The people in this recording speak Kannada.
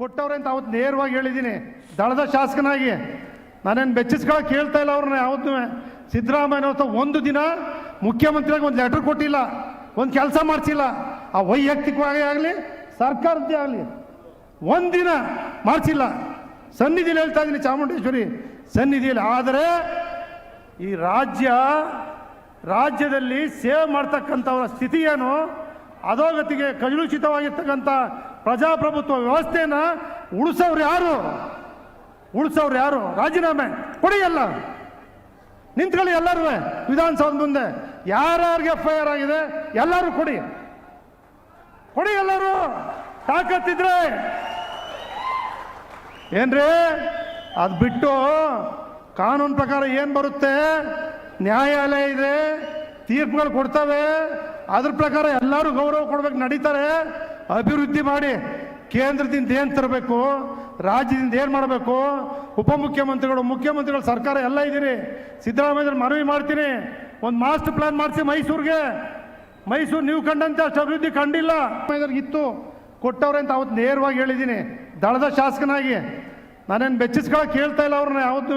ಕೊಟ್ಟವ್ರೆ ಅಂತ ಅವತ್ತು ನೇರವಾಗಿ ಹೇಳಿದ್ದೀನಿ. ದಳದ ಶಾಸಕನಾಗಿ ನಾನೇನು ಬೆಚ್ಚಿಸ್ಕೊಳ್ಳೋಕೆ ಕೇಳ್ತಾ ಇಲ್ಲ ಅವ್ರನ್ನ. ಯಾವತ್ತೂ ಸಿದ್ದರಾಮಯ್ಯ ಒಂದು ದಿನ ಮುಖ್ಯಮಂತ್ರಿಯಾಗಿ ಒಂದು ಲೆಟರ್ ಕೊಟ್ಟಿಲ್ಲ, ಒಂದು ಕೆಲಸ ಮಾಡಿಸಿಲ್ಲ. ಆ ವೈಯಕ್ತಿಕವಾಗಿ ಆಗಲಿ ಸರ್ಕಾರದ್ದೇ ಆಗಲಿ ಒಂದಿನ ಮಾಡಿಸಿಲ್ಲ. ಸನ್ನಿಧಿಯಲ್ಲಿ ಹೇಳ್ತಾ ಇದ್ದೀನಿ, ಚಾಮುಂಡೇಶ್ವರಿ ಸನ್ನಿಧಿಯಲ್ಲಿ. ಆದರೆ ಈ ರಾಜ್ಯದಲ್ಲಿ ಸೇವೆ ಮಾಡ್ತಕ್ಕಂಥವರ ಸ್ಥಿತಿ ಏನು, ಅಧೋಗತಿಗೆ ಕಲುಷಿತವಾಗಿರ್ತಕ್ಕಂಥ ಪ್ರಜಾಪ್ರಭುತ್ವ ವ್ಯವಸ್ಥೆನ ಉಳಿಸೋರು ಯಾರು? ರಾಜೀನಾಮೆ ಕೊಡಿ, ಎಲ್ಲ ನಿಂತ್ಕೊಳ್ಳಿ. ಎಲ್ಲರೂ ವಿಧಾನಸೌಧ ಮುಂದೆ ಯಾರ್ಯಾರಿಗೆ FIR ಆಗಿದೆ ಎಲ್ಲರೂ ಕೊಡಿ, ಎಲ್ಲರೂ ತಾಕತ್ತಿದ್ರೆ. ಏನ್ರಿ ಅದು ಬಿಟ್ಟು ಕಾನೂನು ಪ್ರಕಾರ ಏನು ಬರುತ್ತೆ, ನ್ಯಾಯಾಲಯ ಇದೆ, ತೀರ್ಪುಗಳು ಕೊಡ್ತವೆ, ಅದ್ರ ಪ್ರಕಾರ ಎಲ್ಲರೂ ಗೌರವ ಕೊಡ್ಬೇಕು, ನಡೀತಾರೆ. ಅಭಿವೃದ್ಧಿ ಮಾಡಿ ಕೇಂದ್ರದಿಂದ ಏನು ತರಬೇಕು, ರಾಜ್ಯದಿಂದ ಏನು ಮಾಡಬೇಕು, ಉಪಮುಖ್ಯಮಂತ್ರಿಗಳು, ಮುಖ್ಯಮಂತ್ರಿಗಳು, ಸರ್ಕಾರ ಎಲ್ಲ ಇದ್ದೀರಿ. ಸಿದ್ದರಾಮಯ್ಯ ಮನವಿ ಮಾಡ್ತೀನಿ, ಒಂದು ಮಾಸ್ಟರ್ ಪ್ಲಾನ್ ಮಾಡಿಸಿ ಮೈಸೂರು ನೀವು ಕಂಡಂತೆ ಅಷ್ಟು ಅಭಿವೃದ್ಧಿ ಕಂಡಿಲ್ಲ. ಇತ್ತು ಕೊಟ್ಟವ್ರೆ ಅಂತ ಅವತ್ತು ನೇರವಾಗಿ ಹೇಳಿದ್ದೀನಿ. ದಳದ ಶಾಸಕನಾಗಿ ನಾನೇನು ಬೆಚ್ಚಿಸ್ಕೊಳ್ಳೋಕೆ ಕೇಳ್ತಾ ಇಲ್ಲ ಅವ್ರನ್ನ ಯಾವತ್ತೂ.